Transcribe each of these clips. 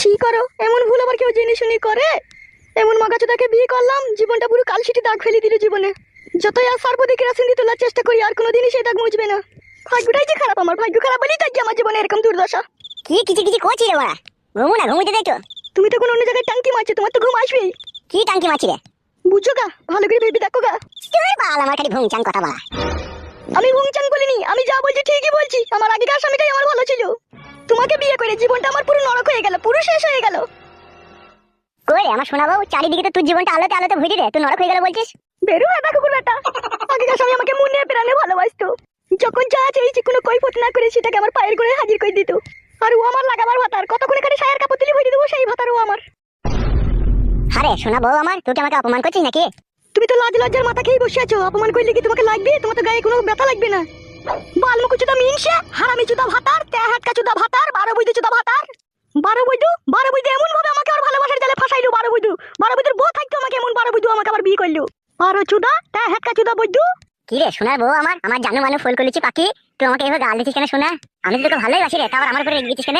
ছি করো, এমন ভুল আবার কেউ জেনে শুনে করে? এমন মাগাচোদাকে বিয়ে করলাম, জীবনটা পুরো কালশিটে দাগ ফেলে দিল জীবনে। যতই আর সার্বদিক কেরাসিন দিয়ে তোলার চেষ্টা করি, আর কোনোদিনই সেই দাগ মুছবে না। ভাগ্যটাই যে খারাপ, আমার ভাগ্য খারাপ বলেই তাই আমার জীবনে এরকম দুর্দশা। কি কিছু কিছু করছি রে বাড়া? ঘুমো না, ঘুমোতে দেয় তো। তুমি তো কোনো অন্য জায়গায় টাঙ্কি মারছো, তোমার তো ঘুম আসবেই। কি টাঙ্কি মারছি রে? বুঝছো গা, ভালো করে ভেবে দেখো গা। তুই বাল আমার খালি ভুংচাং কথা বলা। আমি ভুংচাং বলিনি, আমি যা বলছি ঠিকই বলছি। আমার আগেকার স্বামীটাই আমার ভালো ছিল। তোমাকে বিয়ে করে জীবনটা আমার পুরো নরক হয়ে গেল, পুরো শেষ হয়ে গেল। কই রে আমার শোনা বউ, চারিদিকে তো তোর জীবনটা আলোতে আলোতে ভরে রে, তুই নরক হয়ে গেল বলছিস? বেরো বেটা কুকুর বেটা। আগেকার স্বামী আমাকে মনে প্রাণে ভালোবাসতো। যখন যা চেয়েছি কোনো কৈফত না করে সেটাকে আমার পায়ের করে হাজির করে দিত। আর ও আমার লাগাবার ভাতার, কতক্ষণ এখানে সায়ের কাপড় তুলে ভরে দেবো সেই ভাতার ও আমার। আরে শোনা বউ আমার, তুই কি আমাকে অপমান করছিস নাকি? তুমি তো লাজ লজ্জার মাথা খেয়ে বসে আছো। অপমান করলে কি তোমাকে লাগবে? তোমার তো গায়ে কোনো ব্যথা লাগবে না। বালমুকুচুদা মিনসে, হারামি চুদা ভাতার, তেহাটকা চুদা ভাতার, বারো বৈদ্য চুদা ভাতার। বারো বৈদ্য এমন ভাবে আমাকে আর ভালোবাসার জালে ফাঁসাইলো। বারো বৈদ্যর বউ থাকতো আমাকে এমন, বারো বৈদ্য আমাকে আবার বিয়ে করলো। বারো চুদা তেহাটকা চুদা বৈদ্য। কি রে শোনার বউ আমার জানু মানু ফুল করেছি পাখি, তুই আমাকে এভাবে গাল দিচ্ছিস কেন শোনা? আমি তো তোকে ভালোই বাসি রে, তা আবার আমার উপরে রেগে গেছিস কেন?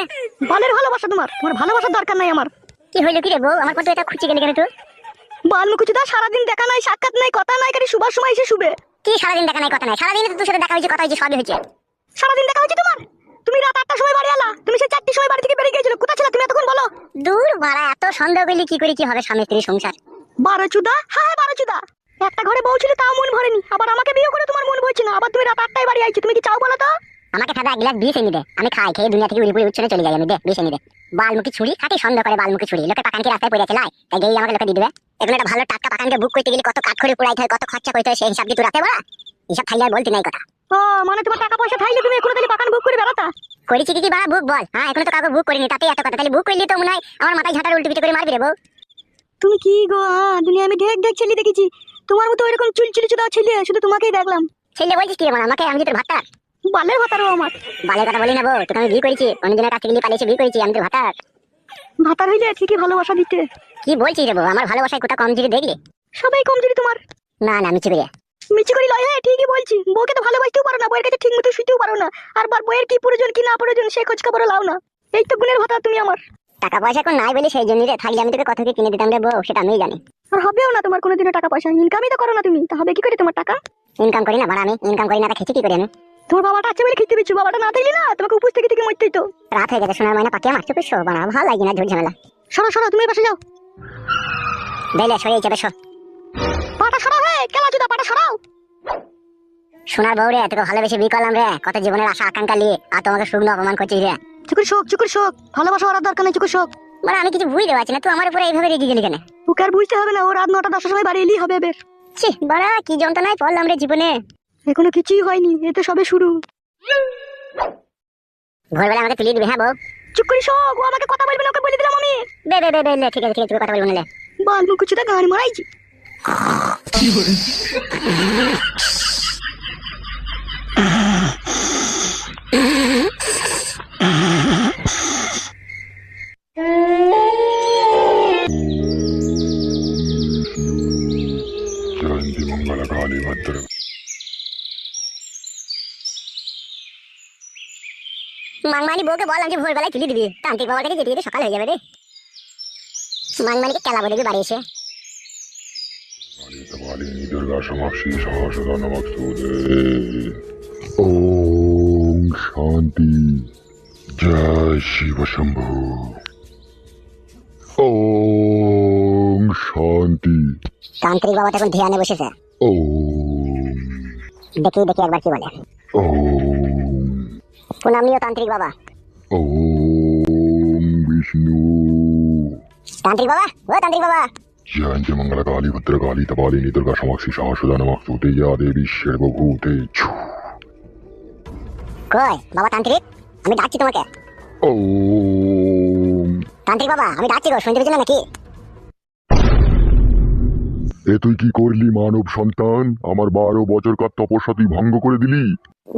বালের ভালোবাসা তোমার ভালোবাসার দরকার নাই আমার। কি হইলো কি রে বউ, আমার পর এটা খুঁজে গেলি কেন তুই? বালমুকুচুদা সারাদিন দেখা নাই, সাক্ষাৎ নাই, কথা নাই, খালি শুবার সময় এসে শুবে। কি সারাদিন দেখা নাই কথা নাই? সারাদিন তো তোর সাথে দেখা হয়েছে, কথা হয়েছে, সবই হয়েছে। সারাদিন দেখা হয়েছে তোমার? তুমি রাত 8টার সময় বাড়ি এলা, তুমি সেই 4টির সময় বাড়ি থেকে বেরিয়ে গিয়েছিল। কোথায় ছিল তুমি এতক্ষণ বলো? দূর বাড়া, এত সন্দেহ করলি কি করে কি হবে স্বামী স্ত্রী সংসার? বারো চুদা, হ্যাঁ বারো চুদা। একটা ঘরে বউ ছিল তাও মন ভরেনি, আবার আমাকে বিয়ে করে তোমার মন ভরছে না। আবার তুমি রাত 8টায় বাড়ি আইছো, তুমি কি চাও বলো তো? আমাকে খাবে এক গ্লাস বিষ এনে দে, আমি খাই, খেয়ে দুনিয়া থেকে উড়ি পুড়ি উচ্ছনে চলে যাই আমি। দে বিষ এনে দে। বালমুখী ছুরি খাটি সন্দেহ করে, বালমুখী ছুরি। লোকে পাকানকে রাস্তায় পড়ে আছে লাই, তাই গিয়ে আমাকে লোকে দিয়ে দেবে। এখন একটা ভালো টাটকা পাকানকে বুক করতে গেলে কত কাঠখড়ি পোড়াইতে হয়, কত খরচা করতে হয়, সেই হিসাব দিয়ে তুই রাতে বলা এসব খাইলে আর বলতে নাই কথা। ও মানে তোমার টাকা পয়সা থাইলে তুমি এখনো তাহলে বাগান বুক করে বেড়াতা? করেছি কি বাড়া বুক বল? হ্যাঁ এখনো তো কাউকে বুক করিনি, তাতে এত কথা। তাহলে বুক করলি তো মনে হয় আমার মাথায় ঝাঁটার উল্টো পিঠে করে মারবি রে বউ। তুমি কি গো, দুনিয়া আমি ঢেক ছেলে দেখেছি। তোমার মতো এরকম চুলচুলি চুদা ছেলে শুধু তোমাকেই দেখলাম। ছেলে বলছিস কি আমার? আমাকে, আমি যে তোর ভাতার। বালের ভাতারও আমার। বালের কথা বলি না বউ, তোকে আমি বিয়ে করেছি, অন্যজনের কাছ থেকে নিয়ে পালিয়েছি, বিয়ে করেছি, আমি তোর ভাতার। ভাতার হইলে ঠিকই ভালোবাসা দিতে। কি বলছিস রে বউ? আমার ভালোবাসায় কোথা কম যদি দেখলি? সবাই কমজোরি তোমার। না না মিছি করে। মিচি করি লয়, হ্যাঁ ঠিকই বলছি। বউকে তো ভালোবাসতেও পারো না, বউয়ের কাছে ঠিক মতো শুতেও পারো না। আর বউয়ের কি প্রয়োজন কি না প্রয়োজন সে খোঁজ খবরও লাও না। এই তো গুণের ভাতা তুমি আমার। টাকা পয়সা এখন নাই বলি সেই জন্য রে, থাকলে আমি তোকে কত কি কিনে দিতাম রে বউ, সেটা আমি জানি। আর হবেও না তোমার কোনোদিনও টাকা পয়সা। ইনকামই তো করো না তুমি, তা হবে কি করে তোমার টাকা? ইনকাম করি না বাড়া, আমি ইনকাম করি না, তা খেছি কি করে আমি? তোমার বাবাটা আছে বলে খেতে পেয়েছো, বাবাটা না থাকলে না তোমাকে উপোস থেকে থেকে মরতেই তো। রাত হয়ে গেছে, সোনার ময়না পাকিয়ে আমার চোখে শো বানা, ভালো লাগে না ঝুট ঝামেলা। সরো সরো, তুমি পাশে যাও। দেখলে সরিয়ে যাবে সব। পাটা সরাও, হে কেলা চুদা পাটা সরাও। সোনার বউ রে, তোকে ভালোবেসে বিয়ে করলাম রে, কত জীবনের আশা আকাঙ্ক্ষা নিয়ে, আর তোমাকে শুকনো অপমান করছিস রে। চুকুর শোক ভালোবাসা ওর দরকার নেই, চুকুর শোক। মানে আমি কিছু বুঝতে পারছি না, তুই আমার উপরে এইভাবে রেগে গেলি কেন? ওকে আর বুঝতে হবে না, ও রাত 9টা 10টার সময় বাড়ি এলেই হবে এবার। ছি বাড়া, কি যন্ত্রণায় পড়লাম রে জীবনে। এখনো কিছুই হয়নি, এ তো সবে শুরু। ভোরবেলা আমাকে তুলিয়ে দিবে হ্যাঁ বউ? চুপ করে শোক, ও আমাকে কথা বলবে না, ওকে বলে দিলাম আমি। বে বে বে বে লে, ঠিক আছে ঠিক আছে, তুই কথা বলবো না। বাল মুখ চুদা গান মারাইছি। जयंती मंगल काली भद्र। মাংমানি বউকে বললাম যে ভোরবেলায় তুলে দিবি, তান্ত্রিক বাবাটাকে যেতে যেতে সকাল হয়ে যাবে রে। মাংমানিকে কেলাবো দেখবি বাড়ি এসে। काली दुर्गा समाक्षी सहस्रदा नमस्तुते। ओम शांति। जय शिव शंभु। ओम शांति। তান্ত্রিক বাবাটা এখন ধ্যানে বসেছে। ओम দেখি দেখি একবার কি বলে। ओम প্রণাম নিও তান্ত্রিক বাবা। ओम विष्णु। তান্ত্রিক বাবা, ও তান্ত্রিক বাবা। जयंती मंगल काली भद्र काली तपालिनी दुर्गा समाक्षी सहस्रदा नमस्तुते। या देवी सर्वभूतेषु। কই বাবা তান্ত্রিক, আমি ডাকছি তোমাকে। ओम তান্ত্রিক বাবা আমি ডাকছি গো, শুনতে পেয়েছো না নাকি? এ তুই কি করলি মানব সন্তান? আমার 12 বছরকার তপস্যা তুই ভঙ্গ করে দিলি।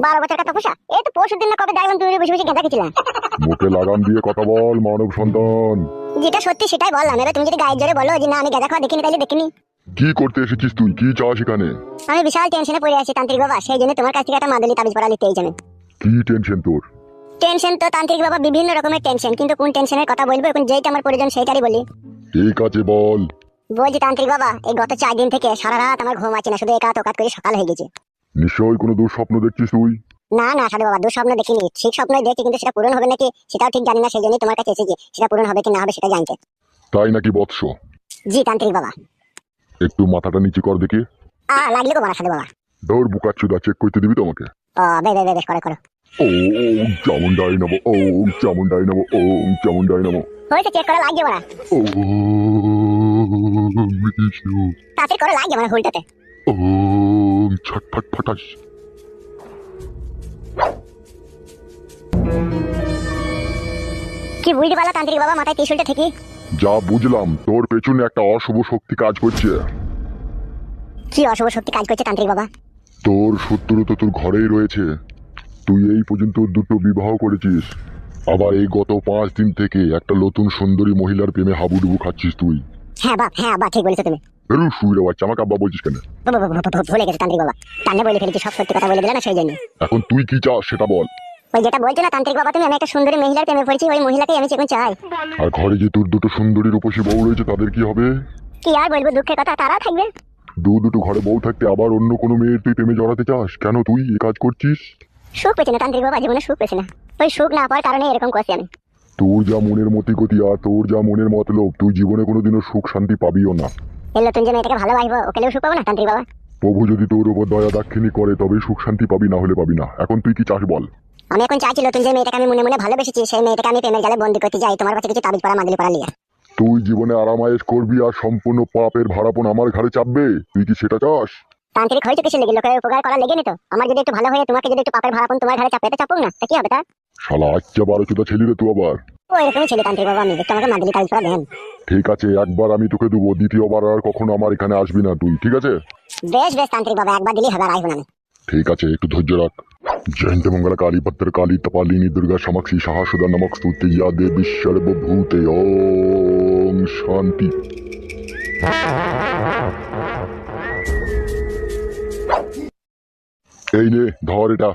12 বছর কাটা পোষা, এই তো পরশু দিন না কবে দেখলাম তুমি বসে বসে গেঁদা খেছিলাম। মুখে লাগাম দিয়ে কথা বল মানব সন্তান। যেটা সত্যি সেটাই বললাম, এবার তুমি যদি গায়ের জোরে বলো যে না আমি গেঁদা খাওয়া দেখিনি, তাহলে দেখিনি। কি করতে এসেছিস তুই? কি চাস এখানে? আমি বিশাল টেনশনে পড়ে আছি তান্ত্রিক বাবা, সেই জন্য তোমার কাছ থেকে একটা মাদুলি তাবিজ পড়া নিতে এই জন্য। কি টেনশন তোর? টেনশন তো তান্ত্রিক বাবা বিভিন্ন রকমের টেনশন, কিন্তু কোন টেনশনের কথা বলবো এখন যেটা আমার প্রয়োজন সেইটারই বলি। ঠিক আছে বল। বলছি তান্ত্রিক বাবা, এই গত 4 দিন থেকে সারা রাত আমার ঘুম আছে না, শুধু একাত ওকাত করে সকাল হয়ে গেছে। নিশ্চয়ই কোনো দুঃস্বপ্ন দেখছিস তুই? না না সাধু বাবা, দুঃস্বপ্ন দেখিনি, ঠিক স্বপ্নই দেখছি, কিন্তু সেটা পূরণ হবে নাকি সেটাও ঠিক জানি না, সেই জন্যই তোমার কাছে এসেছি, সেটা পূরণ হবে কি না হবে সেটা জানতে। তাই নাকি বৎস? জি তান্ত্রিক বাবা। একটু মাথাটা নিচে কর দেখি। লাগলে গো মারা সাধু বাবা। দৌড় বুকাচ্ছুদা, চেক করতে দিবি তোমাকে? বেশ করো করো। ওম চামুন্ডাই নমঃ, ওম চামুন্ডাই নমঃ, ওম চামুন্ডাই নমঃ। হয়েছে, চেক করা লাগছে মারা। ওম বিষ্ণু। তাড়াতাড়ি করে লাগছে মারা হুলটাতে। ওম ছটফট ফটাস। কি বুঝতে পারলা তান্ত্রিক বাবা মাথায় ত্রিশূলটা ঠিকই? যা বুঝলাম, তোর পেছনে একটা অশুভ শক্তি কাজ করছে। কি অশুভ শক্তি কাজ করছে তান্ত্রিক বাবা? তোর শত্রু তো তোর ঘরেই রয়েছে। তুই এই পর্যন্ত 2টো বিবাহ করেছিস, আবার এই গত 5 দিন থেকে একটা নতুন সুন্দরী মহিলার প্রেমে হাবুডুবু খাচ্ছিস তুই। হ্যাঁ বাপ ঠিক বলেছো তুমি। বেরু শুয়ে বাচ্চা, আমাকে আব্বা বলছিস কেন? ভুলে গেছে তান্ত্রিক বাবা, টান্নে বলে ফেলেছি, সব সত্যি কথা বলে দিলে না সেই জন্য। এখন তুই কি চাস সেটা বল। ওই যেটা বলছো না তান্ত্রিক বাবা তুমি, আমি একটা সুন্দরী মহিলার প্রেমে পড়েছি, ওই মহিলাকেই আমি এখন চাই। আর ঘরে যে তোর 2টো সুন্দরী রূপসী বউ রয়েছে তাদের কি হবে? কি আর বলবো, দুঃখের কথা, তারা থাকবে। দুটো ঘরে বউ থাকতে আবার অন্য কোনো মেয়ের তুই প্রেমে জড়াতে চাস কেন? তুই এই কাজ করছিস? সুখ পেছি না তান্ত্রিক বাবা, জীবনে সুখ পেছি না, ওই সুখ না পাওয়ার কারণে এরকম করছি আমি। তোর যা মনের মতিগতি আর তোর যা মনের মতলব, তুই জীবনে কোনোদিনও সুখ শান্তি পাবিও না। এই নতুন যে মেয়েটাকে ভালোবাসবো ওকেও সুখ পাবো না তান্ত্রিক বাবা? প্রভু যদি তোর উপর দয়া দাক্ষিণী করে তবে সুখ শান্তি পাবি, না হলে পাবি না। এখন তুই কি চাস বল? আমি এখন চাইছি নতুন যে মেয়েটাকে আমি মনে মনে ভালোবেসেছি সেই মেয়েটাকে আমি প্রেমের জালে বন্দি করতে যাই, তোমার কাছে কিছু তাবিজ পড়া মাদুলি পড়া নিয়ে। তুই জীবনে আরামায়েশ করবি আর সম্পূর্ণ পাপের ভাড়াপন আমার ঘাড়ে চাপবে, তুই কি সেটা চাস? তান্ত্রিক হয়েছে কিছু লেগে, লোকের উপকার করা লেগে নি তো, আমার যদি একটু ভালো হয়ে তোমাকে যদি একটু পাপের ভাড়াপন তোমার ঘাড়ে চাপে তো চাপুক না, তা কি হবে তা? শালা আচ্ছা 12 ছেলে রে তুই আবার। ও এরকমই ছেলে তান্ত্রিক বাবা, আমি একটু আমাকে মাদুলি তাবিজ পড়া দেন। ঠিক আছে, একবার আমি তোকে দেবো, দ্বিতীয়বার আর কখনো আমার এখানে আসবি না তুই, ঠিক আছে? বেশ তান্ত্রিক বাবা, একবার দিলেই হবে, আর আসবো না আমি। ঠিক আছে, একটু ধৈর্য রাখ। জয়ন্ত মঙ্গলা কালী ভদ্র কালী তপালিনী দুর্গা সমাক্ষী সাহসুদা নমক স্তুতে ইয়া দেবী সর্বভূতে ওম শান্তি। এই নে ধর এটা।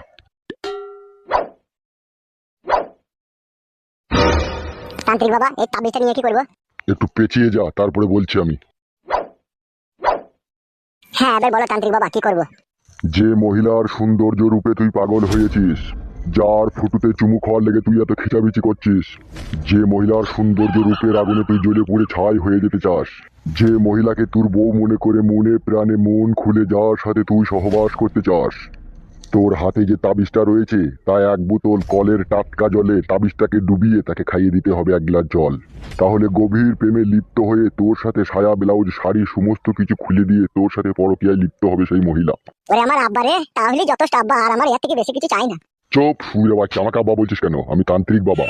তান্ত্রিক বাবা এই তাবিজটা নিয়ে কি করবো? একটু পেঁচিয়ে যা, তারপরে বলছি আমি। হ্যাঁ এবার বলো তান্ত্রিক বাবা কি করবো? যে মহিলার সৌন্দর্য রূপে তুই পাগল হয়েছিস, যার ফুটুতে চুমু খাওয়ার লেগে তুই এত খিচাবিচি করছিস, যে মহিলার সৌন্দর্য রূপের আগুনে তুই জ্বলে পুড়ে ছাই হয়ে যেতে চাস, যে মহিলাকে তোর বউ মনে করে মনে প্রাণে মন খুলে যার সাথে তুই সহবাস করতে চাস, তোর হাতে যে তাবিজটা রয়েছে তা 1 বোতল কলের টাটকা জলে তাবিজটাকে ডুবিয়ে তাকে খাইয়ে দিতে হবে 1 গ্লাস জল। তাহলে গভীর প্রেমে লিপ্ত হয়ে তোর সাথে সায়া ব্লাউজ শাড়ি সমস্ত কিছু খুলে দিয়ে তোর সাথে পরকীয়ায় লিপ্ত হবে সেই মহিলা। ওরে আমার আব্বা রে, তাহলে যথেষ্ট আব্বা, আর আমার এর থেকে বেশি কিছু চাই না। চুপ শুয়ে বাচ্চা, আমাকে আব্বা বলছিস কেন? আমি তান্ত্রিক বাবা।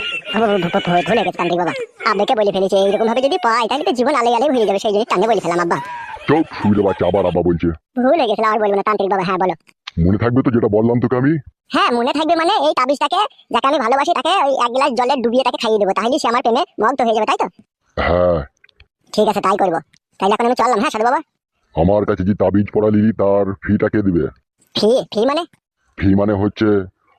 ভুলে গেছে তান্ত্রিক বাবা, আব্বাকে বলে ফেলেছে, এইরকম ভাবে যদি পাই তাহলে তো জীবন আলে আলে হয়ে যাবে, সেই জন্য টানে বলে ফেলাম আব্বা। চুপ শুয়ে বাচ্চা, আবার আব্বা বলছে। ভুলে গেছিলাম, আর বলবো না তান্ত্রিক বাবা। হ্যাঁ বলো। মনে থাকবে তো যেটা বললাম তোকে আমি? হ্যাঁ মনে থাকবে, মানে এই তাবিজটাকে যাকে আমি ভালোবাসি তাকে ওই 1 গ্লাস জলে ডুবিয়ে তাকে খাইয়ে দেবো, তাহলে সে আমার প্রেমে মগ্ন হয়ে যাবে, তাই তো? হ্যাঁ ঠিক আছে তাই করবো, তাহলে এখন আমি চললাম। হ্যাঁ সাধু বাবা। আমার কাছে যে তাবিজ পড়ালি তার ফিটা কে দিবে? ফি মানে? ফি মানে হচ্ছে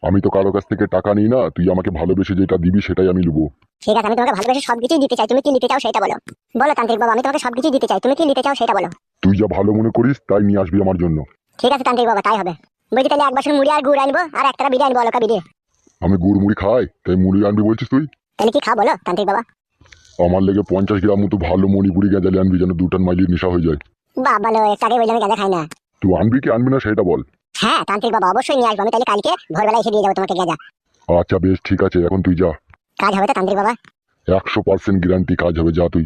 আমি তো কারো কাছ থেকে টাকা নিই না, তুই আমাকে ভালোবেসে যেটা দিবি সেটাই আমি নেবো। ঠিক আছে, আমি তোমাকে ভালোবেসে সবকিছুই দিতে চাই, তুমি কি নিতে চাও সেটা বলো। বলো তান্ত্রিক বাবা, আমি তোমাকে সবকিছুই দিতে চাই, তুমি কি নিতে চাও সেটা বলো। তুই যা ভালো মনে করিস তাই নিয়ে আসবি আমার জন্য। ঠিক আছে তান্ত্রিক বাবা তাই হবে। বলছি তাহলে 1 বাসন মুড়ি আর গুড় আনবো, আর একটা বিরিয়ানি আনবো, অলকা বিরিয়ানি। আমি গুড় মুড়ি খাই তাই মুড়ি আনবি বলছিস তুই? তাহলে কি খাও বলো তান্ত্রিক বাবা? আমার লেগে 50 গ্রাম মতো ভালো মণিপুরি গেঁজালি আনবি, যেন 2 টান মাইলির নেশা হয়ে যায়। বাবা লো, একটাকে বললে আমি গাঁজা খাই না। তুই আনবি কি আনবি না সেটা বল। হ্যাঁ তান্ত্রিক বাবা অবশ্যই নিয়ে আসবো আমি, তাহলে কালকে ভোরবেলা এসে দিয়ে যাবো তোমাকে গাঁজা। আচ্ছা বেশ ঠিক আছে, এখন তুই যা। কাজ হবে তো তান্ত্রিক বাবা? 100% গ্যারান্টি কাজ হবে, যা তুই।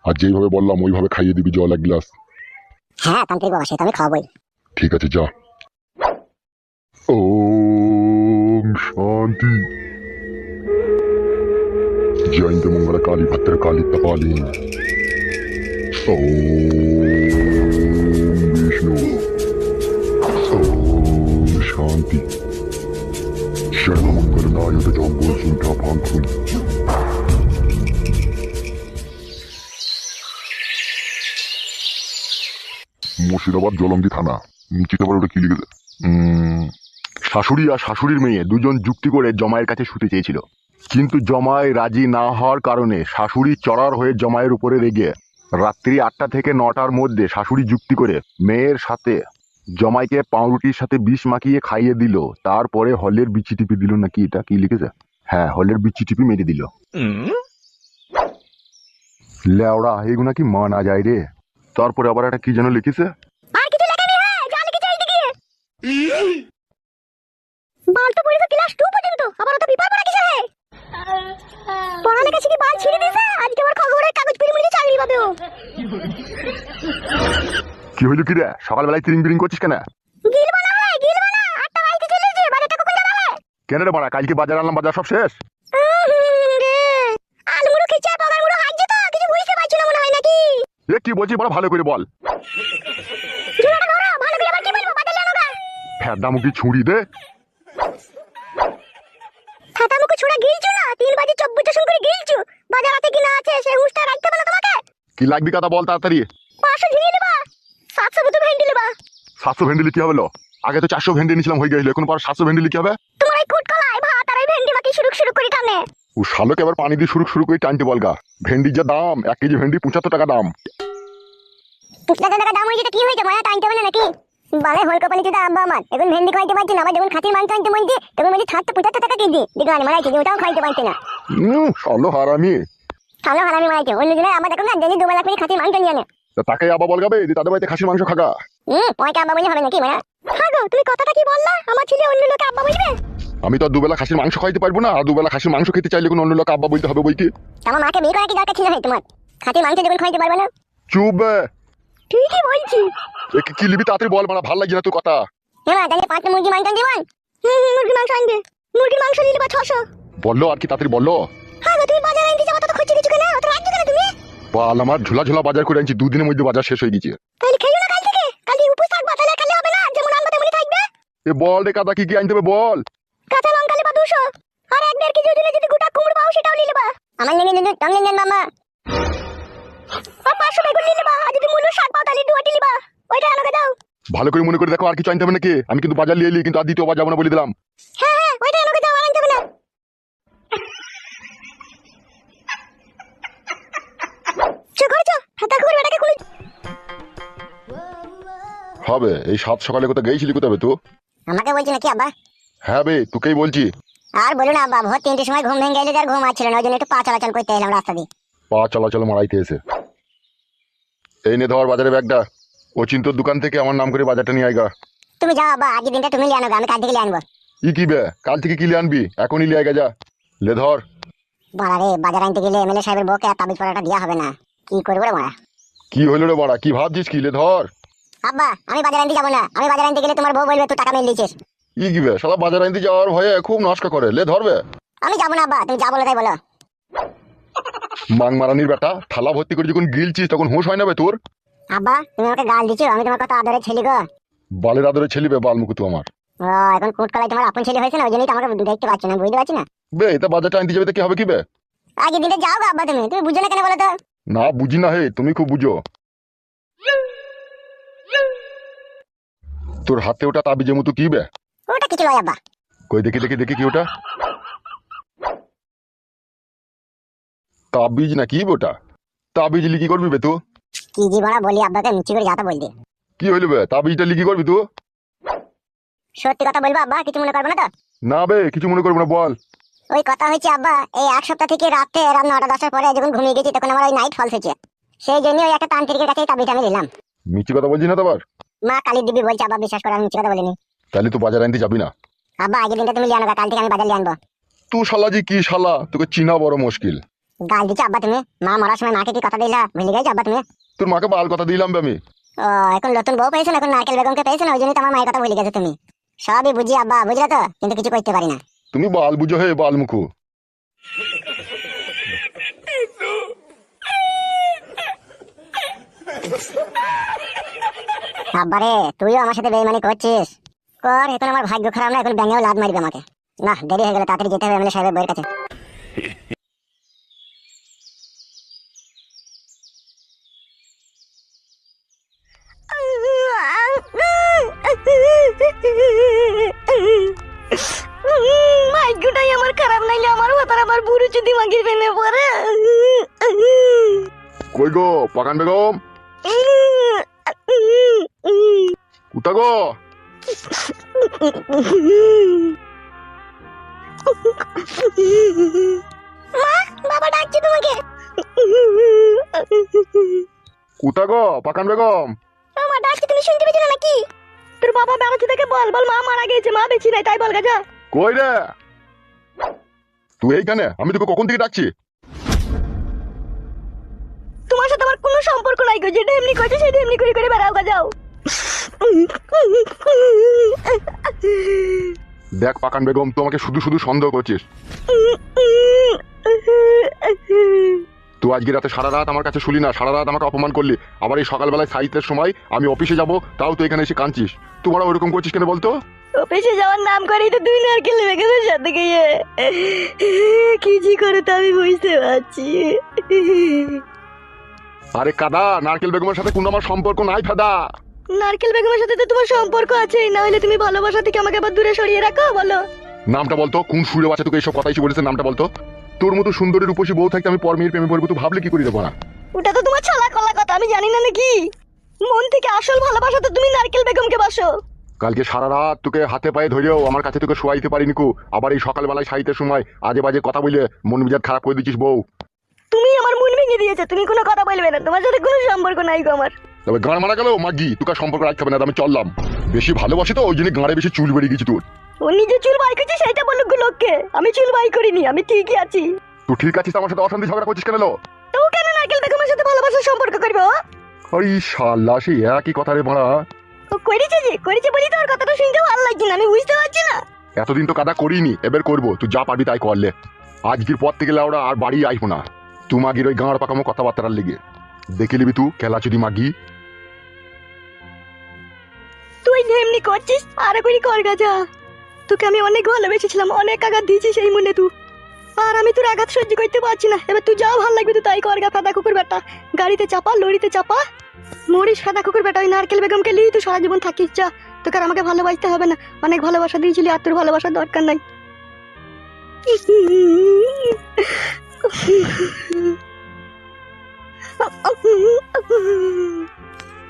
আর যেইভাবে বললাম ওইভাবে খাইয়ে দিবি জল 1 গ্লাস। হ্যাঁ তান্ত্রিক বাবা সেটা আমি খাওয়াবোই। ঠিক আছে যা। ওম শান্তি। জয়ন্ত মঙ্গলা কালী ভদ্র কালী তপালিনী। ওম বিষ্ণু। ওম শান্তি। সর্বমঙ্গল নায়ক জম্বল সুন্ঠা ফাংফুন। মুর্শিদাবাদ জলঙ্গি থানা, নিচে আবার ওটা কি লিখেছে? শাশুড়ি আর শাশুড়ির মেয়ে দুজন যুক্তি করে জমায়ের কাছে শুতে চেয়েছিল, কিন্তু জমাই রাজি না হওয়ার কারণে শাশুড়ি চড়ার হয়ে জমায়ের উপরে রেগে রাত্রি 8টা থেকে 9টার মধ্যে শাশুড়ি যুক্তি করে মেয়ের সাথে জমাইকে পাউরুটির সাথে বিষ মাখিয়ে খাইয়ে দিল। তারপরে হলের বিচি টিপি দিল, নাকি এটা কি লিখেছে? হ্যাঁ, হলের বিচি টিপি মেরে দিল। লেওড়া, এগুনা কি মানা যায় রে? তারপরে আবার একটা কি যেন লিখেছে, আর কিছু লেখা নেই। হ্যাঁ, যা লিখেছে এইদিকে। বাল তো পড়েছে ক্লাস 2 পর্যন্ত, আবার তো পেপার পড়া কিসে? পড়ালেখা শিখে বাল ছিঁড়ে দিয়েছে, আজকে আবার খবরের কাগজ পড়ে মুড়ে চাকরি পাবে ও। কি হইলো কি রে? সকালবেলায় তিরিং বিরিং করছিস কেন? গিলবা না, হয় গিলবা না। 8টা বাজতে চলেছে, বাজারটা কখন যাবে? কেন রে বাড়া, কালকে বাজার আনলাম, বাজার সব শেষ। আলুগুলো খিচা পাকাগুলো হাজছে তো, কিছু বুঝতে পারছি না মনে হয় নাকি? এ কি বলছিস বড়, ভালো করে বল। জোড়াটা ধরো, ভালো করে আবার কি বলবো, বাজার জানো গা। ফেরদা মুখি ছুরি দে। ছাতা মুখে ছোড়া গিলছো না, 3 বাজে 24 করে গিলছো। বাজার আছে কি না আছে সেই হুঁশটা রাখতে হবে না তোমাকে? কি লাগবি কথা বল তাড়াতাড়ি। 500 ঝিঙে নেবা, 700 বুতো ভেন্ডি নেবা। 700 ভেন্ডি কি হবে লো? আগে তো 400 ভেন্ডি নিছিলাম, হয়ে গেল, এখন পর 700 ভেন্ডি কি হবে? তোমার এই কুট কলাই ভাত আর এই ভেন্ডি বাকি শুরু করে টানে। ও শালোকে আবার পানি দিয়ে শুরু করে টানতে বলগা। ভেন্ডির যা দাম, 1 কেজি ভেন্ডি 75 টাকা দাম। 75 টাকা দাম হয়েছে তো কি হয়েছে, মায়া টানতে হবে না নাকি? বালে হল কোপানি চুদা আব্বা আমার এখন ভেন্ডি খাইতে পারছি না, আবার যখন খাসির মাংস আনতে বলছি তখন বলছি 75 টাকা কেজি। দেখো আমি মারাইছি, ওটাও খাইতে পারছি না। শালো হারামি। শালো হারামি মারাইছে। অন্য দিনে আমার দেখো না ডেলি 2 বেলা করে খাসির মাংস নিয়ে আনে। তা তাকে আবার বলগাবে যে তাদের বাড়িতে খাসির মাংস খাগা। পয়টা আব্বা বলে হবে নাকি মায়া? হ্যাঁ গো, তুমি কথাটা কি বললা? আমার ছেলে অন্য লোকে আব্বা বলবে? আমি তো আর দুবেলা খাসির মাংস খাইতে পারবো না, আর দুবেলা খাসির মাংস খেতে চাইলে কোনো অন্য লোক আব্বা বলতে হবে বই কি? আমার মাকে বিয়ে করা কি দরকার ছিল হে তোমার? খাসির মাংস যখন খাইতে পারবে না। চুপ বে। ঠিকই বলছি। কি লিবি তাড়াতাড়ি বল, মানে ভাল লাগছে না তোর কথা। হ্যাঁ তাহলে 5টা মুরগি মাংস দিবেন। মুরগির মাংস আনবে। মুরগির মাংস নিলে বা 600। বললো আর কি তাড়াতাড়ি বললো। হ্যাঁ গো, তুমি বাজার আনতে যাবা, তত খরচ কিছু কেন? অত রাখছো কেন তুমি? বাল, আমার ঝোলা ঝোলা বাজার করে আনছি, 2 দিনের মধ্যে বাজার শেষ হয়ে গেছে। তাহলে খেলো না কাল থেকে। কালকে উপোস থাকবা, তাহলে কালে হবে না, যেমন আনবা তেমনই থাকবে। এ বল রে কাদা, কি আনতে হবে বল। কাঁচা লঙ্কা নেবা 200, আর 1.5 কেজি দিলে যদি গোটা কুমড়ো পাও সেটাও নিয়ে নেবা। আমার নিয়ে নিন টং নিন মামা। আর 500 বেগুন নিয়ে নেবা, আর যদি মূলো শাক পাও তাহলে 2 আটি নিবা। ওইটা আমাকে দাও। ভালো করে মনে করে দেখো, আর কিছু আনতে হবে নাকি? আমি কিন্তু বাজার নিয়ে এলি, কিন্তু আর দ্বিতীয়বার যাবো না বলে দিলাম। হ্যাঁ হ্যাঁ, ওইটা আমাকে দাও, আর আনতে হবে না। চো করছো, হাতা করে বেটাকে খুলে। হবে এই 7 সকালে কোথাও গেছিলি কোথাবে তুই? আমাকে বলছি নাকি আব্বা? হ্যাঁ বে, তোকেই বলছি। আর বলুন আব্বা, ভোর 3টের সময় ঘুম ভেঙে গেলে আর ঘুম আসছিল না, ওই জন্য একটু পা চলাচল করতে এলাম রাস্তা দিয়ে। পা চলাচল মারাইতে এসে। এই নে ধর বাজারে ব্যাগটা, ও চিন্তর দোকান থেকে আমার নাম করে বাজারটা নিয়ে আইগা। তুমি যাও আব্বা, আজকের দিনটা তুমি লিয়ে আনো, আমি কাল থেকে লিয়ে আনবো। কি বে, কাল থেকে কি লিয়ে আনবি? এখনই লিয়ে আইগা যা। লে ধর। বাড়া রে, বাজার আনতে গেলে এমএলএ সাহেবের বউকে আর তাবিজ পড়াটা দেওয়া হবে না, কি করবো রে মারা? কি হইলো রে বাড়া, কি ভাবছিস কি? লে ধর। আব্বা আমি বাজার আনতে যাবো না, আমি বাজার আনতে গেলে তোমার বউ বলবে তুই টাকা মেরে দিয়েছিস। কি বে, শালা বাজার আনতে যাওয়ার ভয়ে খুব নষ্ট করে। লে ধরবে। আমি যাবো না আব্বা, তুমি যা বলো তাই বলো। মাং মারানির বেটা, থালা ভর্তি করে যখন গিলছিস তখন হুঁশ হয় না বে তোর? আব্বা তুমি আমাকে গাল দিচ্ছ, আমি তোমার কত আদরের ছেলে গো। বালের আদরে ছেলিবে বাল মুকু তুই আমার। ও এখন কুটকলাই তোমার আপন ছেলে হয়েছে না, ওই জন্যই তো আমাকে দেখতে পাচ্ছ না, বুঝতে পারছি না। বে এটা বাজারটা আনতে যাবে তো কি হবে কি বে? আগের দিনটা যাও গো আব্বা, তুমি তুমি বুঝো না কেন বলো তো? না বুঝি না হে, তুমি খুব বুঝো। তোর হাতে ওটা তাবিজের মতো কি বে? ওটা কিছু লয় আব্বা। কই দেখি দেখি দেখি কি ওটা? তাবিজ না কি ওটা? তাবিজ লিখি করবি বে তুই? কি জি বড়া বলি আব্বাকে, মিছি করে যাতা বল দে। কি হইলো বে, তাবিজটা লিখি করবি তুই? সত্যি কথা বলবো আব্বা, কিছু মনে করবো না তো? না বে, কিছু মনে করবো না, বল। ওই কথা হয়েছে আব্বা, এই 1 সপ্তাহ থেকে রাতে রাত 9টা 10টার পরে যখন ঘুমিয়ে গেছি তখন আমার ওই নাইট ফলস হয়েছে, সেই জন্য ওই একটা তান্ত্রিকের কাছে তাবিজটা আমি নিলাম। মিছি কথা বলছি না তো আবার? মা কালী দিবি বলছে আব্বা, বিশ্বাস করে আমি মিছি কথা বলিনি। তাহলে তুই বাজার আনতে যাবি না? আব্বা আগের দিনটা তুমি লিয়ে আনো, কাল থেকে আমি বাজার লিয়ে আনবো। তুই শালা জি কি শালা, তোকে চিনা বড় মুশকিল। গাল দিচ্ছ আব্বা তুমি, মা মরার সময় মাকে কি কথা দিলা ভুলে গেছো আব্বা তুমি? তোর মাকে বাল কথা দিলাম বে আমি। ও এখন নতুন বউ পেয়েছো না, এখন নারকেল বেগমকে পেয়েছো না, ওই জন্যই তো আমার মায়ের কথা ভুলে গেছো তুমি। সবই বুঝি আব্বা, বুঝলে তো, কিন্তু কিছু করতে পারি না। তুমি বাল বুঝো হে বাল মুখু। আব্বারে তুইও আমার সাথে বেইমানি করছিস, কর, এখন আমার ভাগ্য খারাপ না, এখন ব্যাঙেও লাদ মারবে আমাকে। না দেরি হয়ে গেলে, তাড়াতাড়ি যেতে হবে এমএলএ সাহেবের বইয়ের কাছে। যদি মাগির পেনে পড়ে। কই গো পাকান বেগম, কোথা গো? মা, বাবা ডাকছে তোমাকে। কোথা গো পাকান বেগম? মা ডাকছে, তুমি শুনতে পেয়েছো না নাকি? তোর বাবা বেড়াচ্ছে দেখে বল বল মা মারা গেছে, মা বেঁচে নাই, তাই বল গাজা। কই রে তুই এইখানে? আমি তোকে কখন থেকে ডাকছি। তোমার সাথে আমার কোনো সম্পর্ক নাই গো, যেটা এমনি করছে সেটা এমনি করে করে বেড়াও গাজাও। দেখ পাকান বেগম, তুই আমাকে শুধু শুধু সন্দেহ করছিস। তুই আজকে রাতে সারা রাত আমার কাছে শুলি না, সারা রাত আমাকে অপমান করলি, আবার এই সকালবেলায় সাহিত্যের সময় আমি অফিসে যাব তাও তুই এখানে এসে কাঁদছিস। তোমরা ওরকম করছিস কেন বলতো? অফিসে যাওয়ার নাম করেই তো দুই নারকেল লেগে তোর সাথে গিয়ে কি জি করে তো আমি বুঝতে পারছি। আরে কাদা, নারকেল বেগমের সাথে কোনো আমার সম্পর্ক নাই ফাদা। নারকেল বেগমের সাথে তো তোমার সম্পর্ক আছে, না হলে তুমি ভালোবাসা থেকে আমাকে আবার দূরে সরিয়ে রাখো, বলো। নামটা বলতো, কোন সুরে বাচ্চা তোকে এইসব কথা এসে বলেছে? নামটা বলতো। তোর মতো সুন্দরী রূপসী বউ থাকতে আমি পরমের প্রেমে পড়বো, তুই ভাবলে কি করে দেবো না? ওটা তো তোমার ছলা কলা কথা, আমি জানি না নাকি? মন থেকে আসল ভালোবাসা তো তুমি নারকেল বেগমকে বাসো। কালকে সারা রাত তোকে হাতে পায়ে ধরেও আমার কাছে তোকে শোয়াইতে পারিনি কু, আবার এই সকালবেলায় সাহিত্যের সময় আজে বাজে কথা বলে মন মেজাজ খারাপ করে দিচ্ছিস বউ। তুমি আমার মন ভেঙে দিয়েছো, তুমি কোনো কথা বলবে না, তোমার সাথে কোনো সম্পর্ক নাই গো আমার। তবে গান মারা গেল মাগি, তোকে সম্পর্ক রাখতে হবে না, আমি চললাম। বেশি ভালোবাসি তো ওই জন্য গাঁড়ে বেশি চুল বেরিয়ে গেছি তোর। ও নিজে চুল বাই করছে সেটা বলুক গো লোককে, আমি চুল বাই করিনি, আমি ঠিকই আছি। তুই ঠিক আছিস? আমার সাথে অশান্তি ঝগড়া করছিস কেন? তো ও কেন নারকেল বেগমের সাথে ভালোবাসার সম্পর্ক করবে? ও আরে শালা, সেই একই কথা রে মারা। ও করেছে যে করেছে বলি তো ওর কথাটা শুনতে ভালো লাগছে না, আমি বুঝতে পারছি না। এতদিন তো কাদা করিনি, এবার করবো, তুই যা পারবি তাই করলে। আজকের পর থেকে ওরা আর বাড়ি আইবো না, তুই মাগির ওই গাঁড় পাকামো কথাবার্তার লেগে দেখে নিবি তুই খেলা চুদি মাগি। তুই এমনি করছিস আর করি কর গাজা। তোকে আমি অনেক ভালোবেসেছিলাম, অনেক আঘাত দিয়েছি সেই মনে তুই, আর আমি তোর আঘাত সহ্য করতে পারছি না। এবার তুই যাও, ভালো লাগবে তুই তাই কর গা। ফাদা কুকুর বেটা, গাড়িতে চাপা লরিতে চাপা মরিস ফাদা কুকুর বেটা। ওই নারকেল বেগমকে নিয়ে তুই সারা জীবন থাকিস, যা। তোকে আর আমাকে ভালোবাসতে হবে না, অনেক ভালোবাসা দিয়েছিলি, আর তোর ভালোবাসার দরকার নাই।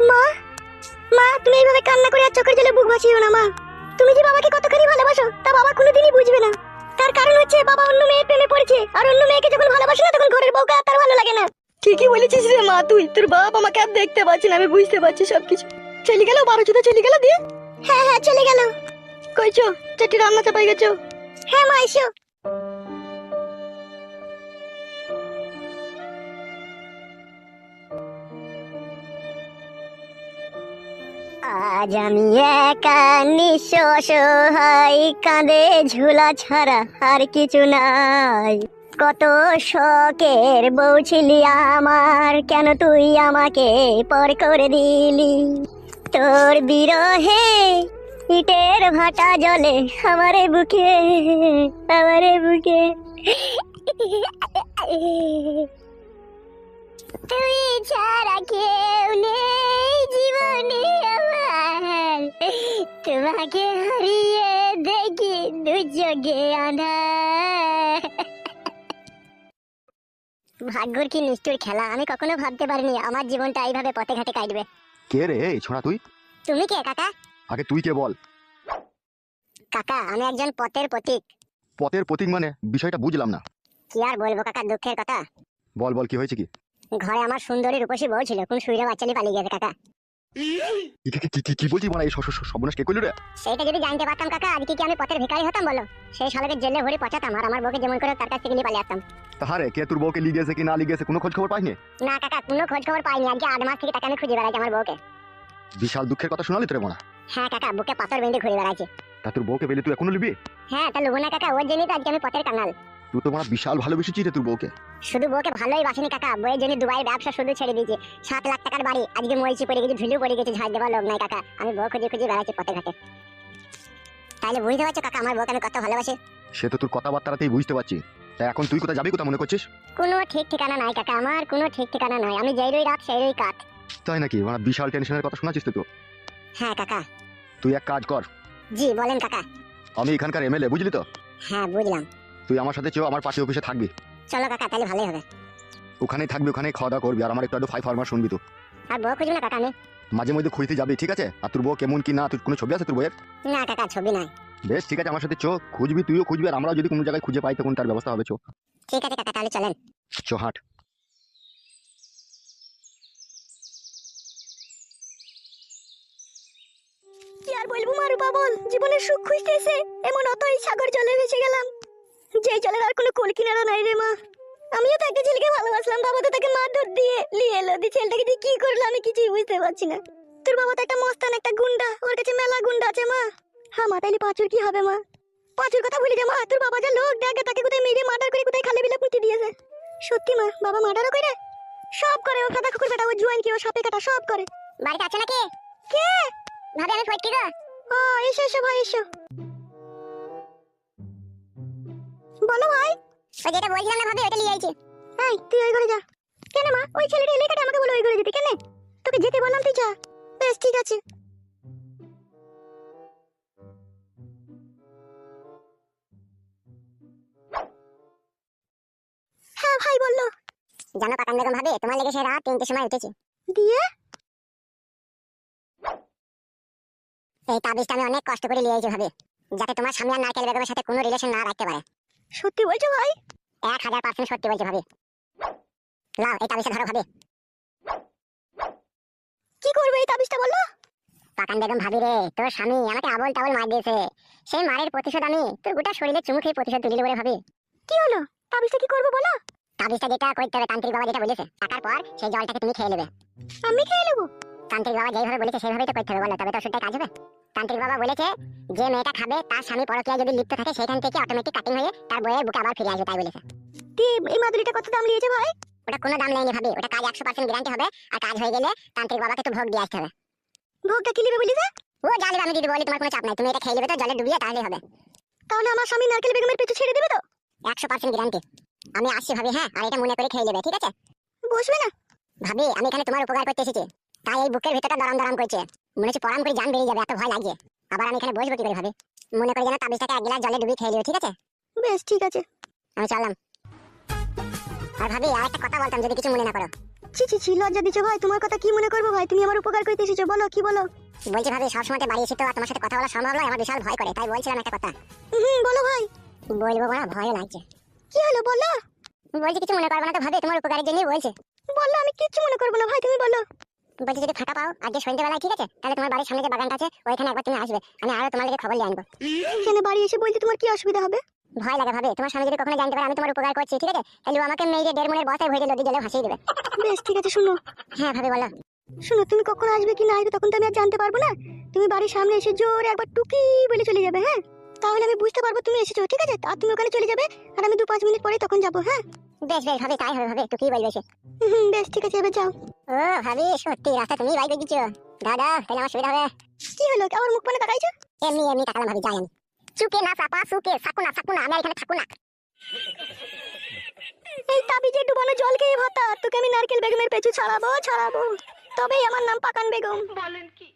মা, মা তুমি এইভাবে কান্না করে আর চোখের জলে বুক ভাসিও না মা। তুমি যে বাবাকে কতখানি ভালোবাসো তা বাবা কোনোদিনই বুঝবে না। তার কারণ হচ্ছে বাবা অন্য মেয়ের প্রেমে পড়েছে, আর অন্য মেয়েকে যখন ভালোবাসে না তখন ঘরের বউকে আর তার ভালো লাগে না। ঠিকই বলেছিস রে মা, তুই তোর বাপ আমাকে আর দেখতে পাচ্ছি না, আমি বুঝতে পারছি সবকিছু। চলে গেল 12 চুদা, চলে গেল দিয়ে। হ্যাঁ হ্যাঁ চলে গেল। কইছো চাটি রান্না চাপাই গেছো? হ্যাঁ মা এসো। আজ আমি একা নিঃস্ব অসহায়, কাঁধে ঝুলা ছাড়া আর কিছু নাই। কত শখের বউ ছিলি আমার, কেন তুই আমাকে পর করে দিলি? তোর বিরহে ইটের ভাটা জলে আমারে বুকে, আমারে বুকে। তুই ছাড়া কেউ নেই জীবনে আমার, তোমাকে হারিয়ে দেখি দু চোখে আঁধার। ভাগ্যর কি নিষ্ঠুর খেলা, আমি কখনো ভাবতে পারিনি আমার জীবনটা এইভাবে পথে ঘাটে কাটবে। কে রে এই ছোড়া তুই? তুমি কে কাকা? আগে তুই কে বল। কাকা আমি একজন পথের প্রতীক। পথের প্রতীক মানে? বিষয়টা বুঝলাম না। কি আর বলবো কাকা, দুঃখের কথা। বল বল, কি হয়েছে কি? ঘরে আমার সুন্দরী রূপসী বউ ছিল, কোন সুইরা বাচ্চা নিয়ে পালিয়ে গেছে কাকা। কি বলছিস মানে? এই সর্বনাশ কে করলি রে? সেইটা যদি জানতে পারতাম কাকা, আজকে কি আমি পথের ভিখারি হতাম বলো? সেই শালাকে জেলে ভরে পচাতাম আর আমার বউকে যেমন করে তার কাছ থেকে নিয়ে পালিয়ে আসতাম। তাহারে কে তোর বউকে লিয়ে গেছে কি না লিয়ে গেছে কোনো খোঁজ খবর পাইনি? না কাকা, কোনো খোঁজ খবর পাইনি। আজকে 8 মাস থেকে তাকে আমি খুঁজে বেড়াচ্ছি আমার বউকে। বিশাল দুঃখের কথা শোনালি তোরে মনে? হ্যাঁ কাকা, বুকে পাথর বেঁধে ঘুরে বেড়াচ্ছি। তা তোর বউকে পেলে তুই এখনো লিবি? হ্যাঁ তা লুবো না কাকা, ওর জন্যই তো আজকে আমি পথের কাঙাল। তুই তো মানে বিশাল ভালোবেসেছিস রে তোর বউকে। শুধু বউকে ভালোই বাসিনি কাকা, বউয়ের জন্য দুবাই ব্যবসা শুধু ছেড়ে দিয়েছি। 7 লাখ টাকার বাড়ি আজকে মরিচি পড়ে গেছে, ঝুলিও পড়ে গেছে, ঝাড় দেওয়ার লোক নাই কাকা। আমি বউ খুঁজে খুঁজে বেড়াচ্ছি পথে ঘাটে। তাইলে বুঝতে পারছো কাকা আমার বউকে আমি কত ভালোবাসি। সে তো তোর কথাবার্তাতেই বুঝতে পারছি। তা এখন তুই কোথায় যাবি, কোথায় মনে করছিস? কোনো ঠিক ঠিকানা নাই কাকা, আমার কোনো ঠিক ঠিকানা নাই। আমি যেই রই রাত সেই রই কাত। তাই নাকি? মানে বিশাল টেনশনের কথা শোনাচ্ছিস তুই তো। হ্যাঁ কাকা। তুই এক কাজ কর, জি বলেন কাকা। আমি এখানকার এমএলএ, বুঝলি তো? হ্যাঁ বুঝলাম। তুই আমার সাথে চেয়েও আমার পার্টি অফিসে থাকবি। চলো কাকা তাহলে ভালোই হবে। ওখানেই থাকবি, ওখানেই খাওয়া দাওয়া করবি, আর আমার একটু আধটু ফাই ফার্মার শুনবি তো। আর বউ খুঁজবো না কাকা আমি? মাঝে মধ্যে খুঁজতে যাবি, ঠিক আছে? আর তোর বউ কেমন কি না, তোর কোনো ছবি আছে তোর বউয়ের? না কাকা ছবি নাই। বেশ ঠিক আছে, আমার সাথে চো, খুঁজবি, তুইও খুঁজবি, আর আমরাও যদি কোনো জায়গায় খুঁজে পাই তখন তার ব্যবস্থা হবে। চো ঠিক আছে কাকা তাহলে চলেন। চো হাট। কি আর বলবো মা রূপা বল, জীবনের সুখ খুঁজতে এসে এমন অতই সাগর জলে ভেসে গেলাম, যে জলের আর কোনো কুল কিনারা নাই রে মা। আমিও তো একটা ছেলেকে ভালোবাসলাম, বাবা তো তাকে মারধর দিয়ে নিয়ে এলো, দিয়ে ছেলেটাকে দিয়ে কি করলো আমি কিছুই বুঝতে পারছি না। তোর বাবা তো একটা মস্তান, একটা গুন্ডা, ওর কাছে মেলা গুন্ডা আছে মা। হ্যাঁ মা, তাইলে পাঁচুর কি হবে মা? পাঁচুর কথা ভুলে যা মা, তোর বাবা যা লোক দেখে, তাকে কোথায় মেরে মার্ডার করে কোথায় খালে বিলে পুঁতে দিয়েছে। সত্যি মা, বাবা মার্ডারও করে, সব করে, ও কাদা কুকুর বেটা, ও জোয়ান কি, ও সাপে কাটা সব করে। বাড়িতে আছো নাকি? কে? ভাবি আমি ফটকি গো। ও এসো এসো ভাই এসো। বলো ভাই। ওই যেটা বলছিলাম না ভাবি, ওটা নিয়ে আইছি। এই তুই ওই ঘরে যা। কেন মা? ওই ছেলেটা এলে কাটে আমাকে বলে ওই ঘরে যেতে, কেন? তোকে যেতে বললাম, তুই যা। বেশ ঠিক আছে। হ্যাঁ ভাই বললো। জানো পাকান বেগম ভাবি, তোমার লেগে সে রাত 3টের সময় উঠেছি। দিয়ে এই তাবিজটা আমি অনেক কষ্ট করে নিয়ে আইছি ভাবি, যাতে তোমার স্বামী আর নারকেল বেগমের সাথে কোনো রিলেশন না রাখতে পারে। সত্যি বলছো ভাই? 1000% সত্যি বলছি ভাবি। লাও এই তাবিজটা ধরো ভাবি। কি করবে এই তাবিজটা বলো? পাকান বেগম ভাবি রে, তোর স্বামী আমাকে আবল তাবল মার দিয়েছে, সেই মারের প্রতিশোধ আমি তোর গোটা শরীরে চুমু খেয়ে প্রতিশোধ তুলি বলে ভাবি। কি হলো? তাবিজটা কি করবো বলো? তাবিজটা যেটা করতে হবে, তান্ত্রিক বাবা যেটা বলেছে, টাকার পর সেই জলটাকে তুমি খেয়ে নেবে। আমি খেয়ে নেবো? তান্ত্রিক বাবা যেইভাবে বলেছে সেইভাবেই তো করতে হবে, বলো তবে তো ওষুধটা কাজ হবে। তান্ত্রিক বাবা বলেছে যে মেয়েটা খাবে তার স্বামী পরকীয়ায় যদি লিপ্ত থাকে, সেখান থেকে অটোমেটিক কাটিং হয়ে তার বইয়ের বুকে আবার ফিরে আসবে, তাই বলেছে। এই মাদুরিটা কত দাম নিয়েছে ভাই? ওটা কোনো দাম নেয়নি ভাবি, ওটা কাজ 100% গ্যারান্টি হবে, আর কাজ হয়ে গেলে তান্ত্রিক বাবাকে তো ভোগ দিয়ে আসতে হবে। ভোগটা কি নেবে বলিছে? ও জানবে, আমি দিদি বলি, তোমার কোনো চাপ নাই, তুমি এটা খেয়ে নেবে তো জলে ডুবিয়ে, তাহলেই হবে। তাহলে আমার স্বামী নারকেল বেগমের পেছু ছেড়ে দেবে তো? 100% গ্যারান্টি। আমি আসছি ভাবি, হ্যাঁ, আর এটা মনে করে খেয়ে নেবে, ঠিক আছে? বসবে না? ভাবি আমি এখানে তোমার উপকার করতে এসেছি, তাই এই বুকের ভিতরটা দরাম দরাম করছে, মনে হচ্ছে পরাম করে জান বেরিয়ে যাবে, এত ভয় লাগছে। আবার আমি এখানে বসবো কি করে ভাবি? মনে করি যেন তাবিজটাকে 1 গ্লাস জলে ডুবিয়ে খেয়ে নিও, ঠিক আছে? বেশ ঠিক আছে। আমি চললাম। আর ভাবি আর একটা কথা বলতাম, যদি কিছু মনে না করো। ছি ছি ছি, লজ্জা দিচ্ছ ভাই, তোমার কথা কি মনে করবো ভাই, তুমি আমার উপকার করতে এসেছো, বলো কি বলো? বলছি ভাবি সবসময় বাড়ি এসে তো আর তোমার সাথে কথা বলা সম্ভব নয়, আমার বিশাল ভয় করে, তাই বলছিলাম একটা কথা। বলো ভাই। বলবো না, ভয় লাগছে। কি হলো বলো? বলছি কিছু মনে করবে না তো ভাবি, তোমার উপকারের জন্যই বলছে। বললো, আমি কিচ্ছু মনে করবো না ভাই, তুমি বলো। বলছি যদি ফাঁকা পাও আজকে সন্ধ্যেবেলায়, ঠিক আছে? তাহলে তোমার বাড়ির সামনে যে বাগানটা আছে ওইখানে একবার তুমি আসবে, আমি আরো তোমার লেগে খবর নিয়ে আনবো। এখানে বাড়ি এসে বলতে তোমার কি অসুবিধা হবে? ভয় লাগে ভাবি, তোমার স্বামী যদি কখনো জানতে পারে আমি তোমার উপকার করছি, ঠিক আছে? তাহলে ও আমাকে মেয়ে 1.5 মনের বস্তায় ভরে নদী জলে ভাসিয়ে দেবে। বেশ ঠিক আছে, শুনো। হ্যাঁ ভাবি বলো। শুনো, তুমি কখন আসবে কি না আসবে তখন তো আমি আর জানতে পারবো না, তুমি বাড়ির সামনে এসে জোরে একবার টুকি বলে চলে যাবে, হ্যাঁ? তাহলে আমি বুঝতে পারবো তুমি এসেছো, ঠিক আছে? আর তুমি ওখানে চলে যাবে, আর আমি 2-5 মিনিট পরে তখন যাবো, হ্যাঁ? বেশ বেশ ভাবি, তাই হবে ভাবি, তুই কি বলবে সে? বেশ ঠিক আছে, এবার যাও। ও ভাবি সত্যি রাস্তা তুমি বাইক দিচ্ছ, দাদা তাহলে আমার সুবিধা হবে। কি হলো, আমার মুখ মানে তাকাইছো? এমনি এমনি তাকালাম ভাবি, যাই আমি। চুকে না চাপা সুকে সাকুনা সাকুনা, আমি আর এখানে থাকু না। এই তাবিজে ডুবানো জল খেয়ে ভাতা, তোকে আমি নারকেল বেগমের পেছু ছাড়াবো ছাড়াবো, তবেই আমার নাম পাকান বেগম। বলেন কি?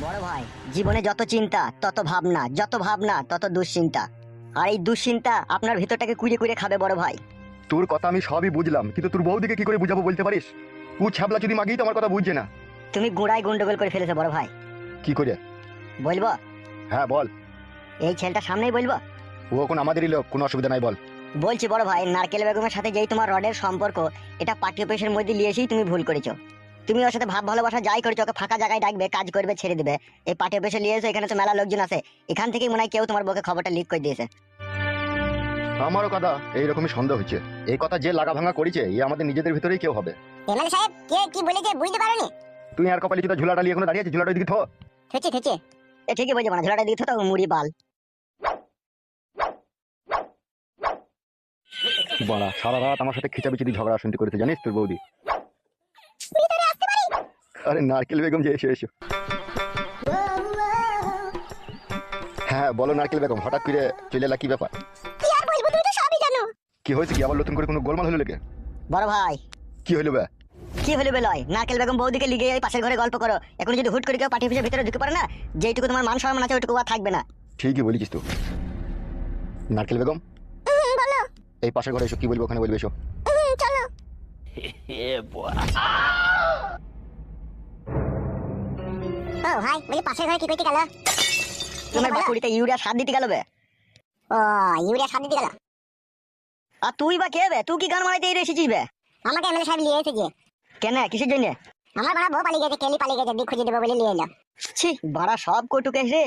বড় ভাই, জীবনে যত চিন্তা তত ভাবনা, যত ভাবনা তত দুশ্চিন্তা, আর এই দুশ্চিন্তা আপনার ভেতরটাকে কুড়ে কুড়ে খাবে বড় ভাই। তোর কথা আমি সবই বুঝলাম, কিন্তু তোর বউদিকে কি করে বুঝাবো বলতে পারিস? ও ছ্যাবলা যদি মাগি তো আমার কথা বুঝছে না। তুমি গোড়ায় গন্ডগোল করে ফেলেছো বড় ভাই। কি করে? বলবো? হ্যাঁ বল। এই ছেলেটা সামনেই বলবো। ও এখন আমাদেরই লোক, কোনো অসুবিধা নাই, বল। বলছি বড় ভাই, নারকেল বেগমের সাথে যেই তোমার রডের সম্পর্ক, এটা পার্টি অফিসের মধ্যে নিয়ে এসেই তুমি ভুল করেছো। তুমি ওর সাথে ভাব ভালোবাসা যাই করেছো, ওকে ফাঁকা জায়গায় ডাকবে, কাজ করবে, ছেড়ে দিবে। এই পার্টি অফিসে নিয়ে এসে এখানে তো মেলা লোকজন আছে, এখান থেকেই মনে হয় কেউ তোমার বউকে খবরটা লিক করে দিয়েছে। আমারও কথা এইরকমই সন্দেহ হচ্ছে। এই কথা যে লাগা ভাঙা করেছে এ আমাদের নিজেদের ভিতরেই কেউ হবে। এমএলএ সাহেব কে কি বলেছে বুঝতে পারোনি? তুই আর কপালে জুতা ঝুলাটা নিয়ে এখনো দাঁড়িয়ে আছে, ঝুলাটা দিকে থো। থেচে থেচে এ ঠিকই বলছে, মানে ঝোলাটা দিতে তো মুড়ি বাল। বাড়া সারা রাত আমার সাথে খিচাবিচি ঝগড়া শুনতে করেছে, জানিস তোর বৌদি? আরে নারকেল বেগম যে এসে এসো। হ্যাঁ বলো নারকেল বেগম, হঠাৎ করে চলে এলা, কি ব্যাপার? কি আর বলবো, তুমি তো সবই জানো। কি হয়েছে, কি আবার নতুন করে কোনো গোলমাল হলো লেগে? বড় ভাই, কি হলো বে? কি হলো বেলয়? নারকেল বেগম বৌদিকে লিগে এই পাশের ঘরে গল্প করো। এখন যদি হুট করে কেউ পার্টি অফিসের ভিতরে ঢুকে পড়ে না, যেইটুকু তোমার মান সম্মান আছে ওইটুকু আর থাকবে না। ঠিকই বলেছিস তো। নারকেল বেগম, বলো। এই পাশের ঘরে এসো, কি বলবো ওখানে বলবে এসো। চলো। ও ভাই, বলি পাশের ঘরে কি করতে গেল? তোমার বাকুড়িতে ইউরিয়া সার দিতে গেল বে। ও, ইউরিয়া সার দিতে গেল। আর তুই বা কে বে? তুই কি গান মারাইতে এই এসেছিস বে? আমাকে এমএলএ সাহেব নিয়ে এসেছে। কেন, কিসের জন্য? আমার বড় বউ পালিয়ে গেছে, কেলি পালিয়ে গেছে, দিক খুঁজে দেবো বলে নিয়ে এলো। ছি, বাড়া সব কটুকে রে।